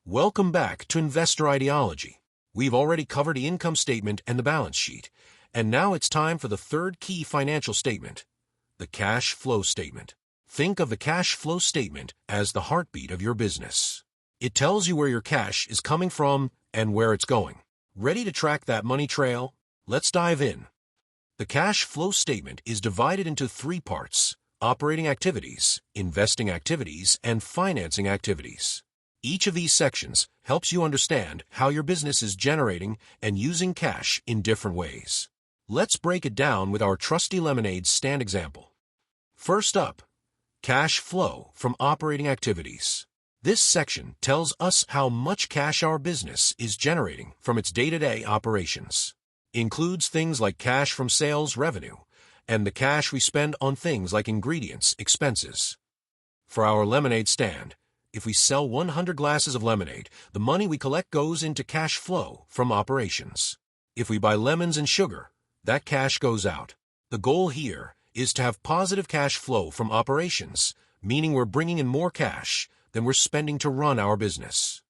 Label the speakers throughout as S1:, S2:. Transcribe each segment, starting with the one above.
S1: Welcome back to Investor Ideology. We've already covered the income statement and the balance sheet, and now it's time for the third key financial statement, the cash flow statement. Think of the cash flow statement as the heartbeat of your business. It tells you where your cash is coming from and where it's going. Ready to track that money trail? Let's dive in. The cash flow statement is divided into three parts: operating activities, investing activities, and financing activities. Each of these sections helps you understand how your business is generating and using cash in different ways. Let's break it down with our trusty lemonade stand example. First up, cash flow from operating activities. This section tells us how much cash our business is generating from its day-to-day operations. Includes things like cash from sales revenue and the cash we spend on things like ingredients expenses. For our lemonade stand, if we sell 100 glasses of lemonade, the money we collect goes into cash flow from operations. If we buy lemons and sugar, that cash goes out. The goal here is to have positive cash flow from operations, meaning we're bringing in more cash than we're spending to run our business.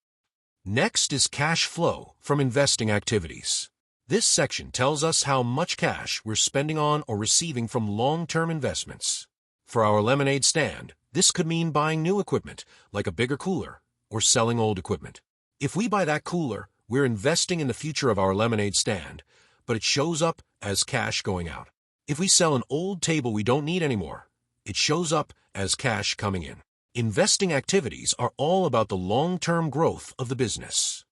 S1: Next is cash flow from investing activities. This section tells us how much cash we're spending on or receiving from long-term investments. For our lemonade stand, this could mean buying new equipment, like a bigger cooler, or selling old equipment. If we buy that cooler, we're investing in the future of our lemonade stand, but it shows up as cash going out. If we sell an old table we don't need anymore, it shows up as cash coming in. Investing activities are all about the long-term growth of the business.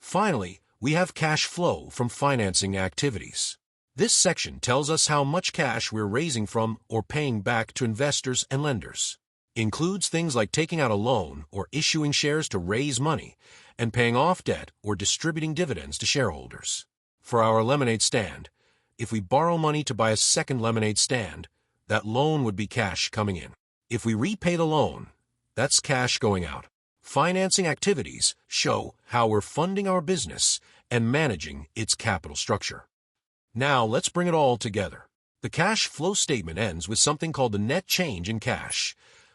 S1: Finally, we have cash flow from financing activities. This section tells us how much cash we're raising from or paying back to investors and lenders. Includes things like taking out a loan or issuing shares to raise money, and paying off debt or distributing dividends to shareholders. For our lemonade stand, if we borrow money to buy a second lemonade stand, that loan would be cash coming in. If we repay the loan, that's cash going out. Financing activities show how we're funding our business and managing its capital structure. Now let's bring it all together. The cash flow statement ends with something called the net change in cash.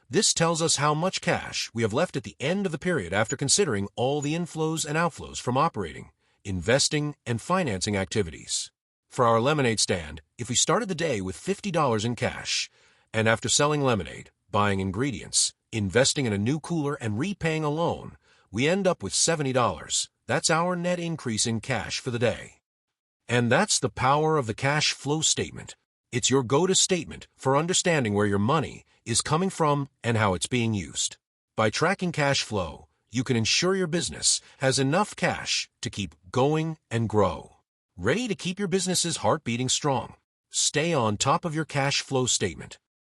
S1: This tells us how much cash we have left at the end of the period after considering all the inflows and outflows from operating, investing, and financing activities. For our lemonade stand, if we started the day with $50 in cash, and after selling lemonade, buying ingredients, investing in a new cooler, and repaying a loan, we end up with $70. That's our net increase in cash for the day. And that's the power of the cash flow statement. It's your go-to statement for understanding where your money is coming from and how it's being used. By tracking cash flow, you can ensure your business has enough cash to keep going and grow. Ready to keep your business's heart beating strong? Stay on top of your cash flow statement.